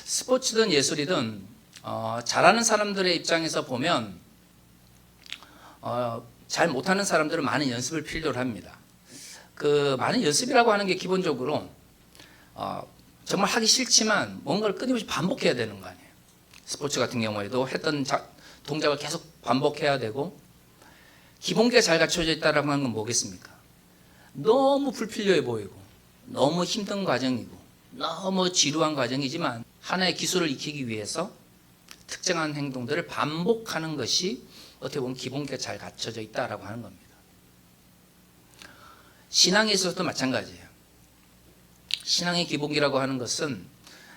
스포츠든 예술이든 잘하는 사람들의 입장에서 보면 잘 못하는 사람들은 많은 연습을 필요로 합니다. 그 많은 연습이라고 하는 게 기본적으로 정말 하기 싫지만 뭔가를 끊임없이 반복해야 되는 거 아니에요. 스포츠 같은 경우에도 했던 동작을 계속 반복해야 되고, 기본기가 잘 갖춰져 있다라고 하는 건 뭐겠습니까? 너무 불필요해 보이고 너무 힘든 과정이고 너무 지루한 과정이지만 하나의 기술을 익히기 위해서 특정한 행동들을 반복하는 것이 어떻게 보면 기본기가 잘 갖춰져 있다라고 하는 겁니다. 신앙에 있어서도 마찬가지예요. 신앙의 기본기라고 하는 것은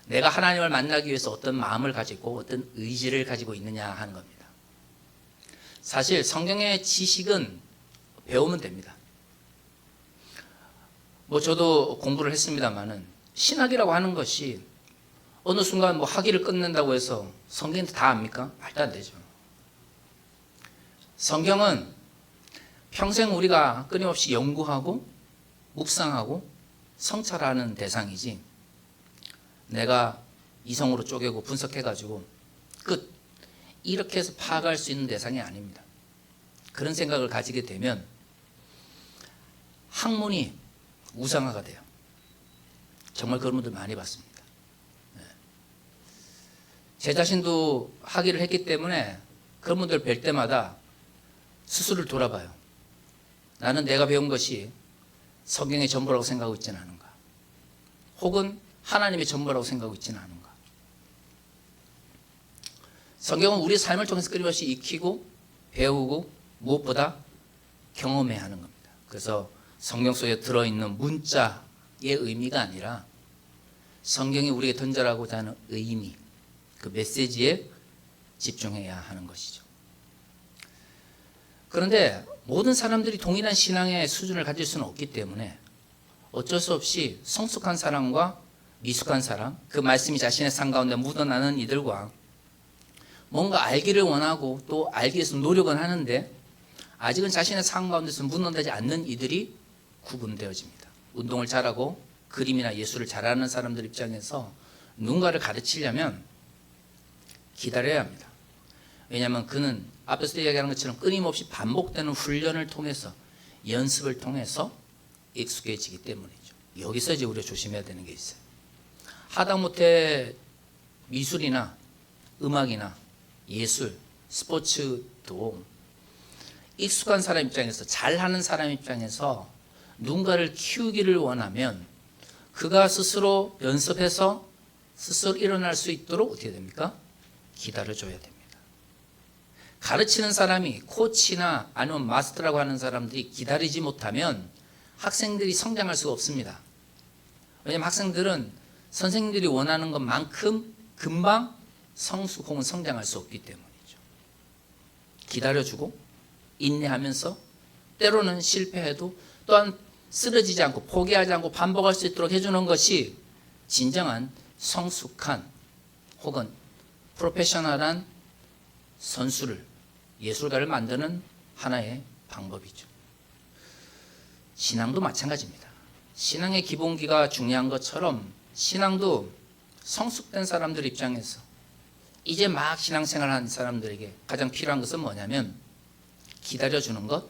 내가 하나님을 만나기 위해서 어떤 마음을 가지고 어떤 의지를 가지고 있느냐 하는 겁니다. 사실 성경의 지식은 배우면 됩니다. 저도 공부를 했습니다만은 신학이라고 하는 것이 어느 순간 학위를 끝낸다고 해서 성경이 다 압니까? 말도 안 되죠. 성경은 평생 우리가 끊임없이 연구하고 묵상하고 성찰하는 대상이지, 내가 이성으로 쪼개고 분석해가지고 끝 이렇게 해서 파악할 수 있는 대상이 아닙니다. 그런 생각을 가지게 되면 학문이 우상화가 돼요. 정말 그런 분들 많이 봤습니다. 제 자신도 학위를 했기 때문에 그런 분들 뵐 때마다 스스로를 돌아봐요. 나는 내가 배운 것이 성경의 전부라고 생각하고 있지는 않은가, 혹은 하나님의 전부라고 생각하고 있지는 않은가. 성경은 우리 삶을 통해서 끊임없이 익히고 배우고 무엇보다 경험해야 하는 겁니다. 그래서 성경 속에 들어있는 문자의 의미가 아니라 성경이 우리에게 던져라고자 하는 의미, 그 메시지에 집중해야 하는 것이죠. 그런데 모든 사람들이 동일한 신앙의 수준을 가질 수는 없기 때문에 어쩔 수 없이 성숙한 사람과 미숙한 사람, 그 말씀이 자신의 삶 가운데 묻어나는 이들과 뭔가 알기를 원하고 또 알기 위해서 노력은 하는데 아직은 자신의 삶 가운데서 묻어나지 않는 이들이 구분되어집니다. 운동을 잘하고 그림이나 예술을 잘하는 사람들 입장에서 누군가를 가르치려면 기다려야 합니다. 왜냐하면 그는 앞에서 이야기하는 것처럼 끊임없이 반복되는 훈련을 통해서, 연습을 통해서 익숙해지기 때문이죠. 여기서 이제 우리가 조심해야 되는 게 있어요. 하다못해 미술이나 음악이나 예술, 스포츠도 익숙한 사람 입장에서, 잘하는 사람 입장에서 누군가를 키우기를 원하면 그가 스스로 연습해서 스스로 일어날 수 있도록 어떻게 됩니까? 기다려줘야 됩니다. 가르치는 사람이, 코치나 아니면 마스터라고 하는 사람들이 기다리지 못하면 학생들이 성장할 수가 없습니다. 왜냐하면 학생들은 선생님들이 원하는 것만큼 금방 성숙 혹은 성장할 수 없기 때문이죠. 기다려주고 인내하면서 때로는 실패해도 또한 쓰러지지 않고 포기하지 않고 반복할 수 있도록 해주는 것이 진정한 성숙한 혹은 프로페셔널한 선수를, 예술가를 만드는 하나의 방법이죠. 신앙도 마찬가지입니다. 신앙의 기본기가 중요한 것처럼 신앙도 성숙된 사람들 입장에서 이제 막 신앙생활하는 사람들에게 가장 필요한 것은 뭐냐면 기다려주는 것,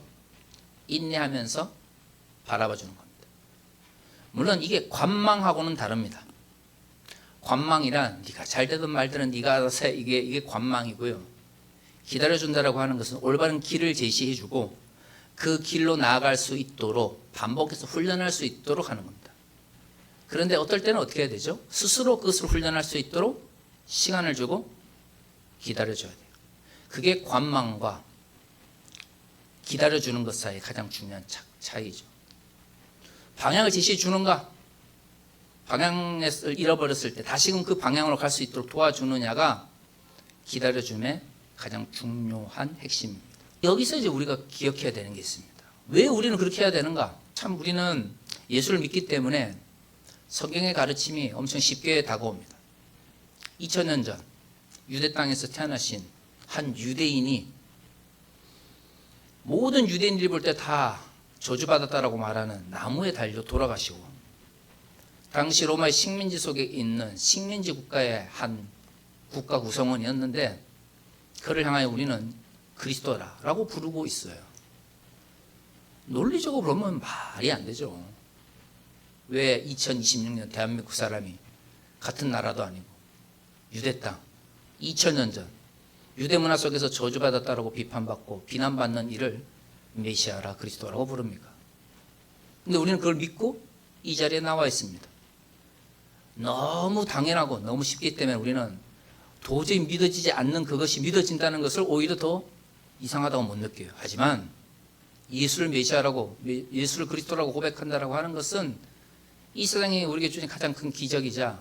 인내하면서 바라봐주는 겁니다. 물론 이게 관망하고는 다릅니다. 관망이란 네가 잘 되든 말든 네가 알아서 해, 이게 관망이고요. 기다려준다라고 하는 것은 올바른 길을 제시해주고 그 길로 나아갈 수 있도록 반복해서 훈련할 수 있도록 하는 겁니다. 그런데 어떨 때는 어떻게 해야 되죠? 스스로 그것을 훈련할 수 있도록 시간을 주고 기다려줘야 돼요. 그게 관망과 기다려주는 것 사이의 가장 중요한 차이죠. 방향을 제시해 주는가, 방향을 잃어버렸을 때 다시금 그 방향으로 갈 수 있도록 도와주느냐가 기다려줌의 가장 중요한 핵심입니다. 여기서 이제 우리가 기억해야 되는 게 있습니다. 왜 우리는 그렇게 해야 되는가? 참 우리는 예수를 믿기 때문에 성경의 가르침이 엄청 쉽게 다가옵니다. 2000년 전 유대 땅에서 태어나신 한 유대인이 모든 유대인들이 볼 때 다 저주받았다라고 말하는 나무에 달려 돌아가시고 당시 로마의 식민지 속에 있는 식민지 국가의 한 국가 구성원이었는데 그를 향하여 우리는 그리스도라고 부르고 있어요. 논리적으로 보면 말이 안 되죠. 왜 2026년 대한민국 사람이 같은 나라도 아니고 유대 땅 2000년 전 유대 문화 속에서 저주받았다라고 비판받고 비난받는 이를 메시아라 그리스도라고 부릅니까? 근데 우리는 그걸 믿고 이 자리에 나와 있습니다. 너무 당연하고 너무 쉽기 때문에 우리는 도저히 믿어지지 않는 그것이 믿어진다는 것을 오히려 더 이상하다고 못 느껴요. 하지만 예수를 메시아라고, 예수를 그리스도라고 고백한다라고 하는 것은 이 세상에 우리에게 주신 가장 큰 기적이자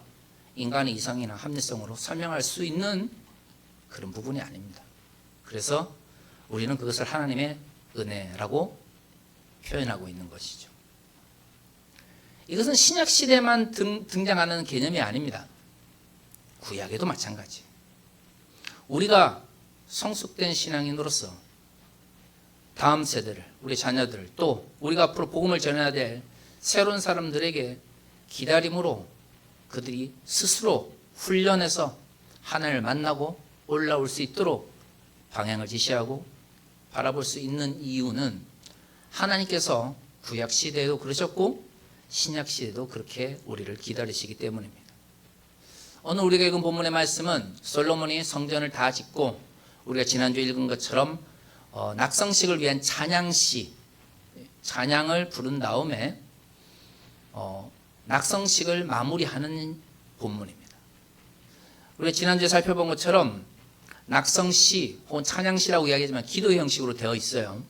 인간의 이상이나 합리성으로 설명할 수 있는 그런 부분이 아닙니다. 그래서 우리는 그것을 하나님의 은혜라고 표현하고 있는 것이죠. 이것은 신약 시대만 등장하는 개념이 아닙니다. 구약에도 마찬가지. 우리가 성숙된 신앙인으로서 다음 세대를, 우리 자녀들을 또 우리가 앞으로 복음을 전해야 될 새로운 사람들에게 기다림으로 그들이 스스로 훈련해서 하나님을 만나고 올라올 수 있도록 방향을 지시하고 바라볼 수 있는 이유는 하나님께서 구약 시대에도 그러셨고 신약 시대에도 그렇게 우리를 기다리시기 때문입니다. 오늘 우리가 읽은 본문의 말씀은 솔로몬이 성전을 다 짓고 우리가 지난주에 읽은 것처럼 낙성식을 위한 찬양시, 찬양을 부른 다음에 낙성식을 마무리하는 본문입니다. 우리가 지난주에 살펴본 것처럼 낙성시 혹은 찬양시라고 이야기하지만 기도 형식으로 되어 있어요.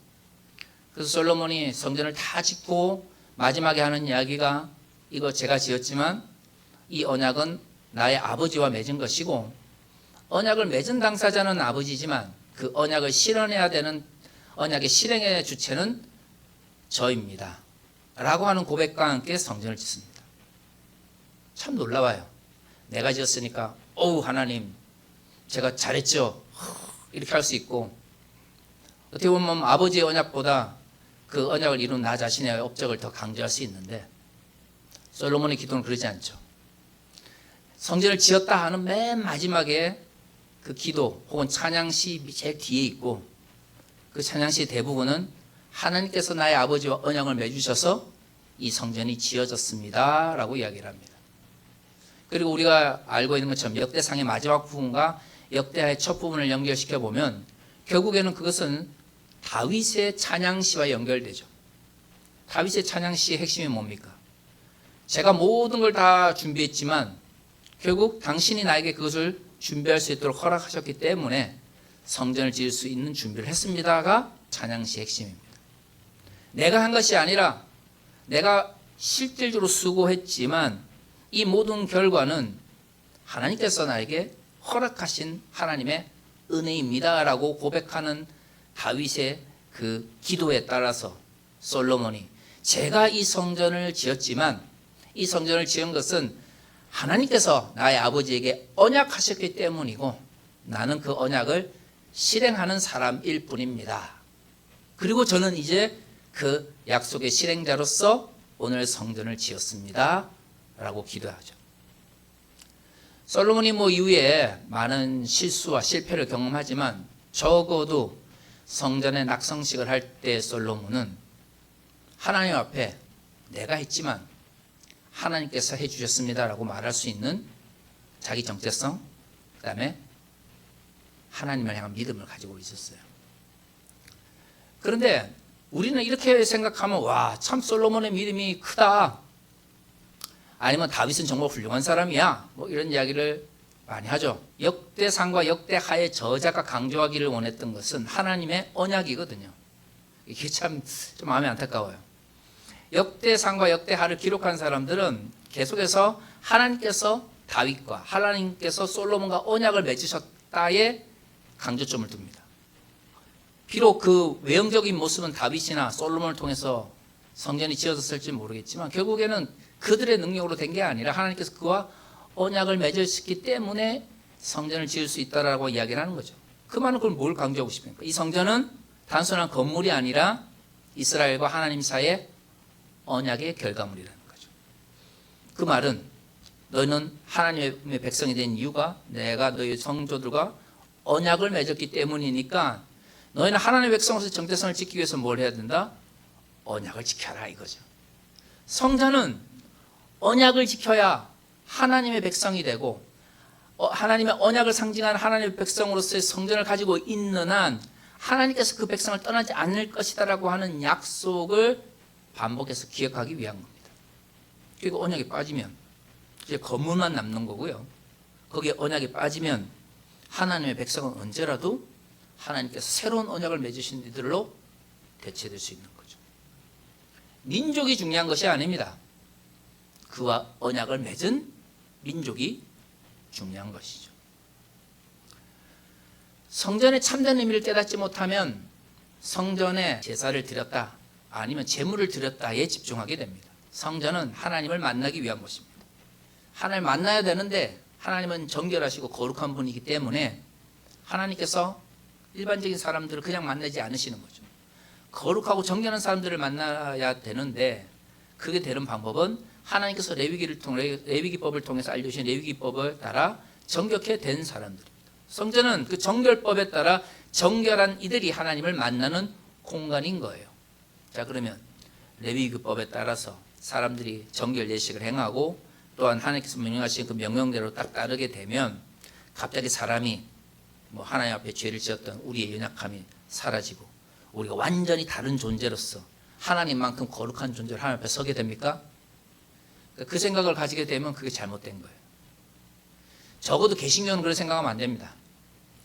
그래서 솔로몬이 성전을 다 짓고 마지막에 하는 이야기가 이거 제가 지었지만 이 언약은 나의 아버지와 맺은 것이고 언약을 맺은 당사자는 아버지지만 그 언약을 실현해야 되는 언약의 실행의 주체는 저입니다. 라고 하는 고백과 함께 성전을 짓습니다. 참 놀라워요. 내가 지었으니까 어우 하나님 제가 잘했죠. 이렇게 할 수 있고 어떻게 보면 아버지의 언약보다 그 언약을 이룬 나 자신의 업적을 더 강조할 수 있는데 솔로몬의 기도는 그러지 않죠. 성전을 지었다 하는 맨 마지막에 그 기도 혹은 찬양시 제일 뒤에 있고 그 찬양시 대부분은 하나님께서 나의 아버지와 언약을 맺으셔서 이 성전이 지어졌습니다 라고 이야기를 합니다. 그리고 우리가 알고 있는 것처럼 역대상의 마지막 부분과 역대하의 첫 부분을 연결시켜 보면 결국에는 그것은 다윗의 찬양시와 연결되죠. 다윗의 찬양시의 핵심이 뭡니까? 제가 모든 걸 다 준비했지만 결국 당신이 나에게 그것을 준비할 수 있도록 허락하셨기 때문에 성전을 지을 수 있는 준비를 했습니다가 찬양시의 핵심입니다. 내가 한 것이 아니라 내가 실질적으로 수고했지만 이 모든 결과는 하나님께서 나에게 허락하신 하나님의 은혜입니다라고 고백하는 다윗의 그 기도에 따라서 솔로몬이 제가 이 성전을 지었지만 이 성전을 지은 것은 하나님께서 나의 아버지에게 언약하셨기 때문이고 나는 그 언약을 실행하는 사람일 뿐입니다. 그리고 저는 이제 그 약속의 실행자로서 오늘 성전을 지었습니다. 라고 기도하죠. 솔로몬이 이후에 많은 실수와 실패를 경험하지만 적어도 성전의 낙성식을 할 때 솔로몬은 하나님 앞에 내가 했지만 하나님께서 해주셨습니다라고 말할 수 있는 자기 정체성, 그 다음에 하나님을 향한 믿음을 가지고 있었어요. 그런데 우리는 이렇게 생각하면 와, 참 솔로몬의 믿음이 크다. 아니면 다윗은 정말 훌륭한 사람이야. 이런 이야기를 많이 하죠. 역대상과 역대하의 저자가 강조하기를 원했던 것은 하나님의 언약이거든요. 이게 참 좀 마음이 안타까워요. 역대상과 역대하를 기록한 사람들은 계속해서 하나님께서 다윗과 하나님께서 솔로몬과 언약을 맺으셨다에 강조점을 둡니다. 비록 그 외형적인 모습은 다윗이나 솔로몬을 통해서 성전이 지어졌을지 모르겠지만 결국에는 그들의 능력으로 된 게 아니라 하나님께서 그와 언약을 맺으셨기 때문에 성전을 지을 수 있다라고 이야기를 하는 거죠. 그 말은 그걸 뭘 강조하고 싶습니까? 이 성전은 단순한 건물이 아니라 이스라엘과 하나님 사이의 언약의 결과물이라는 거죠. 그 말은 너희는 하나님의 백성이 된 이유가 내가 너희 성도들과 언약을 맺었기 때문이니까 너희는 하나님의 백성으로서 정체성을 지키기 위해서 뭘 해야 된다? 언약을 지켜라 이거죠. 성자는 언약을 지켜야 하나님의 백성이 되고 하나님의 언약을 상징하는 하나님의 백성으로서의 성전을 가지고 있는 한 하나님께서 그 백성을 떠나지 않을 것이다라고 하는 약속을 반복해서 기억하기 위한 겁니다. 그리고 언약에 빠지면 이제 검문만 남는 거고요. 거기에 언약에 빠지면 하나님의 백성은 언제라도 하나님께서 새로운 언약을 맺으신 이들로 대체될 수 있는 거죠. 민족이 중요한 것이 아닙니다. 그와 언약을 맺은 민족이 중요한 것이죠. 성전의 참된 의미를 깨닫지 못하면 성전에 제사를 드렸다 아니면 제물을 드렸다에 집중하게 됩니다. 성전은 하나님을 만나기 위한 곳입니다. 하나님을 만나야 되는데 하나님은 정결하시고 거룩한 분이기 때문에 하나님께서 일반적인 사람들을 그냥 만나지 않으시는 거죠. 거룩하고 정결한 사람들을 만나야 되는데 그게 되는 방법은 하나님께서 레위기법을 통해서 알려주신 레위기법을 따라 정결케 된 사람들입니다. 성전은 그 정결법에 따라 정결한 이들이 하나님을 만나는 공간인 거예요. 자, 그러면 레위기법에 따라서 사람들이 정결 예식을 행하고 또한 하나님께서 명령하신 그 명령대로 딱 따르게 되면 갑자기 사람이 하나님 앞에 죄를 지었던 우리의 연약함이 사라지고 우리가 완전히 다른 존재로서 하나님만큼 거룩한 존재로 하나님 앞에 서게 됩니까? 그 생각을 가지게 되면 그게 잘못된 거예요. 적어도 개신교는 그런 생각하면 안 됩니다.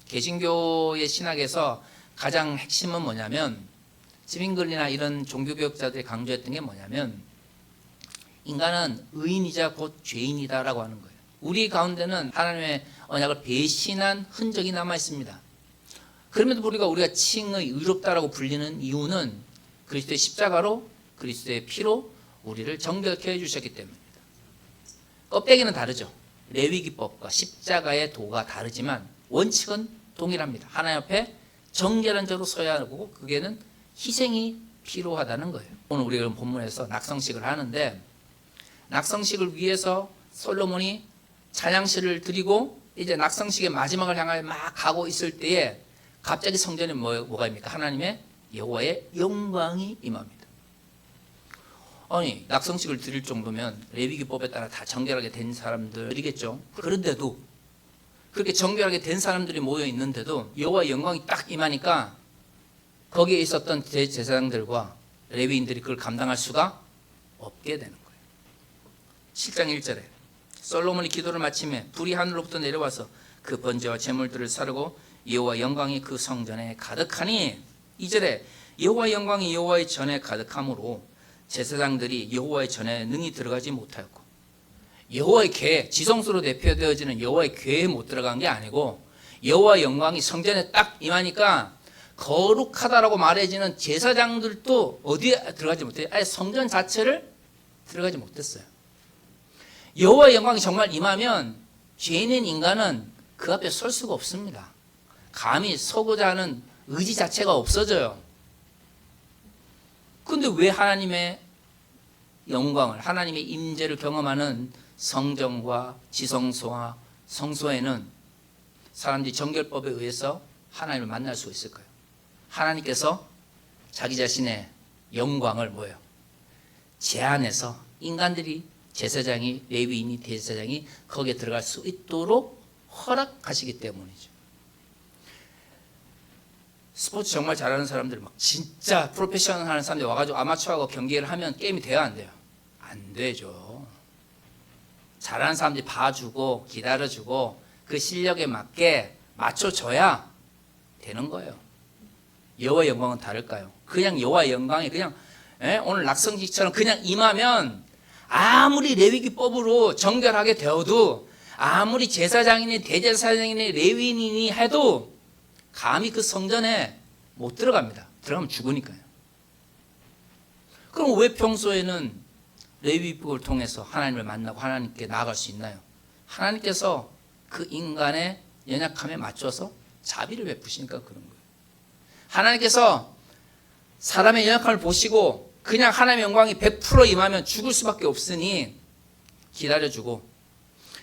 개신교의 신학에서 가장 핵심은 뭐냐면 스윙글이나 이런 종교개혁자들이 강조했던 게 뭐냐면 인간은 의인이자 곧 죄인이다라고 하는 거예요. 우리 가운데는 하나님의 언약을 배신한 흔적이 남아 있습니다. 그럼에도 불구하고 우리가 칭의 의롭다라고 불리는 이유는 그리스도의 십자가로 그리스도의 피로 우리를 정결케 해주셨기 때문입니다. 껍데기는 다르죠. 레위기법과 십자가의 도가 다르지만 원칙은 동일합니다. 하나님 앞에 정결한 자로 서야 하고 그게는 희생이 필요하다는 거예요. 오늘 우리가 본문에서 낙성식을 하는데 낙성식을 위해서 솔로몬이 찬양시를 드리고 이제 낙성식의 마지막을 향하여 막 가고 있을 때에 갑자기 성전에 뭐가 입니까? 하나님의 여호와의 영광이 임합니다. 아니 낙성식을 드릴 정도면 레위기법에 따라 다 정결하게 된 사람들이겠죠. 그런데도 그렇게 정결하게 된 사람들이 모여 있는데도 여호와의 영광이 딱 임하니까 거기에 있었던 제사장들과 레위인들이 그걸 감당할 수가 없게 되는 거예요. 7장 1절에 솔로몬이 기도를 마치며 불이 하늘로부터 내려와서 그 번제와 제물들을 사르고 여호와의 영광이 그 성전에 가득하니 2절에 여호와의 영광이 여호와의 전에 가득함으로 제사장들이 여호와의 전에 능히 들어가지 못하였고 여호와의 궤, 지성소로 대표되어지는 여호와의 궤에 못 들어간 게 아니고 여호와의 영광이 성전에 딱 임하니까 거룩하다라고 말해지는 제사장들도 어디에 들어가지 못해요? 아예 성전 자체를 들어가지 못했어요. 여호와의 영광이 정말 임하면 죄인인 인간은 그 앞에 설 수가 없습니다. 감히 서고자 하는 의지 자체가 없어져요. 그런데 왜 하나님의 영광을, 하나님의 임재를 경험하는 성전과 지성소와 성소에는 사람들이 정결법에 의해서 하나님을 만날 수 있을까요? 하나님께서 자기 자신의 영광을 뭐예요? 제한해서 인간들이 제사장이, 레위인이, 대제사장이 거기에 들어갈 수 있도록 허락하시기 때문이죠. 스포츠 정말 잘하는 사람들, 막 진짜 프로페셔널 하는 사람들이 와가지고 아마추어하고 경기를 하면 게임이 돼요, 안 돼요? 안 되죠. 잘하는 사람들이 봐주고 기다려주고 그 실력에 맞게 맞춰줘야 되는 거예요. 여호와의 영광은 다를까요? 그냥 여호와의 영광이 그냥 오늘 낙성식처럼 그냥 임하면 아무리 레위기법으로 정결하게 되어도 아무리 제사장이니 대제사장이니 레위인이니 해도 감히 그 성전에 못 들어갑니다. 들어가면 죽으니까요. 그럼 왜 평소에는 레위기법을 통해서 하나님을 만나고 하나님께 나아갈 수 있나요? 하나님께서 그 인간의 연약함에 맞춰서 자비를 베푸시니까 그런 거예요. 하나님께서 사람의 연약함을 보시고 그냥 하나님의 영광이 100% 임하면 죽을 수밖에 없으니 기다려주고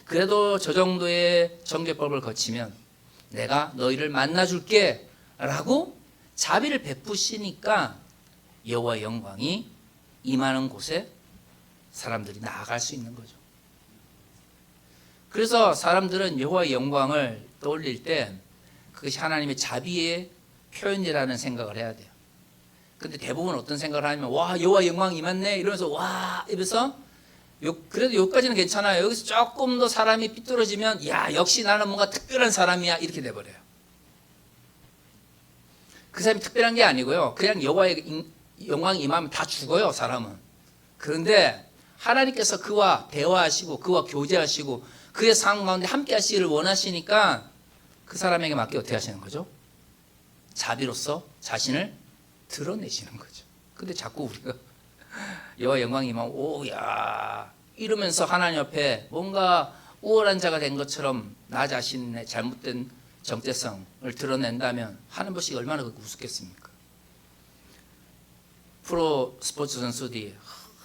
그래도 저 정도의 정죄법을 거치면 내가 너희를 만나줄게 라고 자비를 베푸시니까 여호와의 영광이 임하는 곳에 사람들이 나아갈 수 있는 거죠. 그래서 사람들은 여호와의 영광을 떠올릴 때 그것이 하나님의 자비의 표현이라는 생각을 해야 돼요. 근데 대부분 어떤 생각을 하냐면 와 여호와의 영광이 임했네 이러면서 와 이러면서 그래도 여기까지는 괜찮아요. 여기서 조금 더 사람이 삐뚤어지면 야 역시 나는 뭔가 특별한 사람이야 이렇게 돼버려요. 그 사람이 특별한 게 아니고요. 그냥 여호와의 영광이 임하면 다 죽어요 사람은. 그런데 하나님께서 그와 대화하시고 그와 교제하시고 그의 삶 가운데 함께 하시기를 원하시니까 그 사람에게 맞게 어떻게 하시는 거죠? 자비로서 자신을 드러내시는 거죠. 근데 자꾸 우리가 여호와의 영광이 임하면 오야 이러면서 하나님 앞에 뭔가 우월한 자가 된 것처럼 나 자신의 잘못된 정체성을 드러낸다면 하는 것이 얼마나 우습겠습니까? 프로 스포츠 선수들이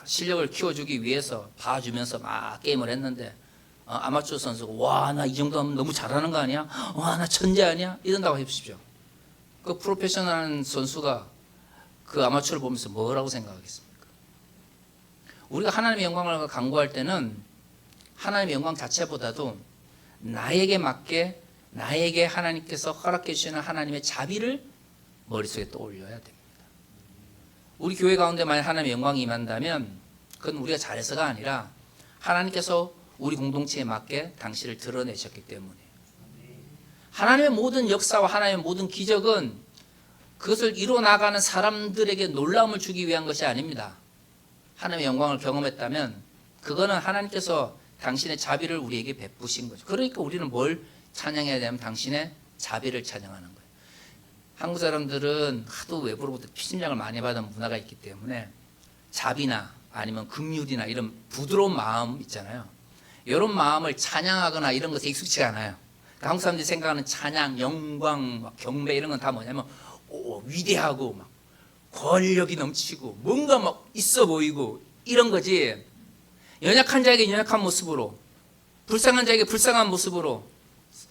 실력을 키워주기 위해서 봐주면서 막 게임을 했는데 아마추어 선수가 와 나 이 정도 하면 너무 잘하는 거 아니야? 와 나 천재 아니야? 이런다고 해보십시오. 그 프로페셔널한 선수가 그 아마추어를 보면서 뭐라고 생각하겠습니까? 우리가 하나님의 영광을 강구할 때는 하나님의 영광 자체보다도 나에게 맞게 나에게 하나님께서 허락해 주시는 하나님의 자비를 머릿속에 떠올려야 됩니다. 우리 교회 가운데 만약 하나님의 영광이 임한다면 그건 우리가 잘해서가 아니라 하나님께서 우리 공동체에 맞게 당신을 드러내셨기 때문에 하나님의 모든 역사와 하나님의 모든 기적은 그것을 이루어나가는 사람들에게 놀라움을 주기 위한 것이 아닙니다. 하나님의 영광을 경험했다면 그거는 하나님께서 당신의 자비를 우리에게 베푸신 거죠. 그러니까 우리는 뭘 찬양해야 되면 당신의 자비를 찬양하는 거예요. 한국 사람들은 하도 외부로부터 피심장을 많이 받은 문화가 있기 때문에 자비나 아니면 긍휼이나 이런 부드러운 마음 있잖아요. 이런 마음을 찬양하거나 이런 것에 익숙치가 않아요. 그러니까 한국 사람들이 생각하는 찬양, 영광, 막 경배 이런 건 다 뭐냐면 위대하고 막 권력이 넘치고 뭔가 막 있어 보이고 이런 거지. 연약한 자에게 연약한 모습으로, 불쌍한 자에게 불쌍한 모습으로,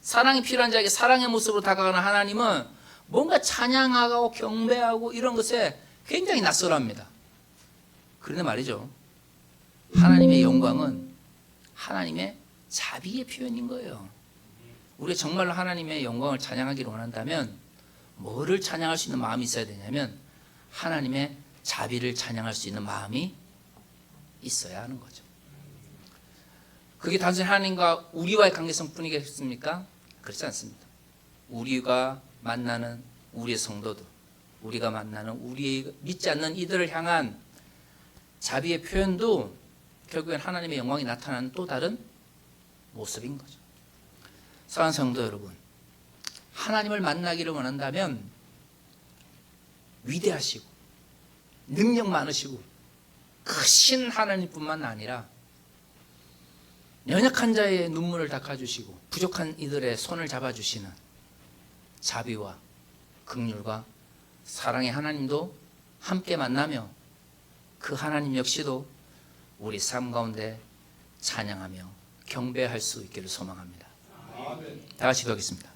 사랑이 필요한 자에게 사랑의 모습으로 다가가는 하나님은 뭔가 찬양하고 경배하고 이런 것에 굉장히 낯설어합니다. 그런데 말이죠, 하나님의 영광은 하나님의 자비의 표현인 거예요. 우리가 정말로 하나님의 영광을 찬양하기를 원한다면 뭐를 찬양할 수 있는 마음이 있어야 되냐면 하나님의 자비를 찬양할 수 있는 마음이 있어야 하는 거죠. 그게 단순히 하나님과 우리와의 관계성 뿐이겠습니까? 그렇지 않습니다. 우리가 만나는 우리의 성도들, 우리가 만나는 우리 믿지 않는 이들을 향한 자비의 표현도 결국엔 하나님의 영광이 나타나는 또 다른 모습인 거죠. 사랑하는 성도 여러분, 하나님을 만나기를 원한다면 위대하시고 능력 많으시고 크신 하나님뿐만 아니라 연약한 자의 눈물을 닦아주시고 부족한 이들의 손을 잡아주시는 자비와 긍휼과 사랑의 하나님도 함께 만나며 그 하나님 역시도 우리 삶 가운데 찬양하며 경배할 수 있기를 소망합니다. 다 같이 기도하겠습니다.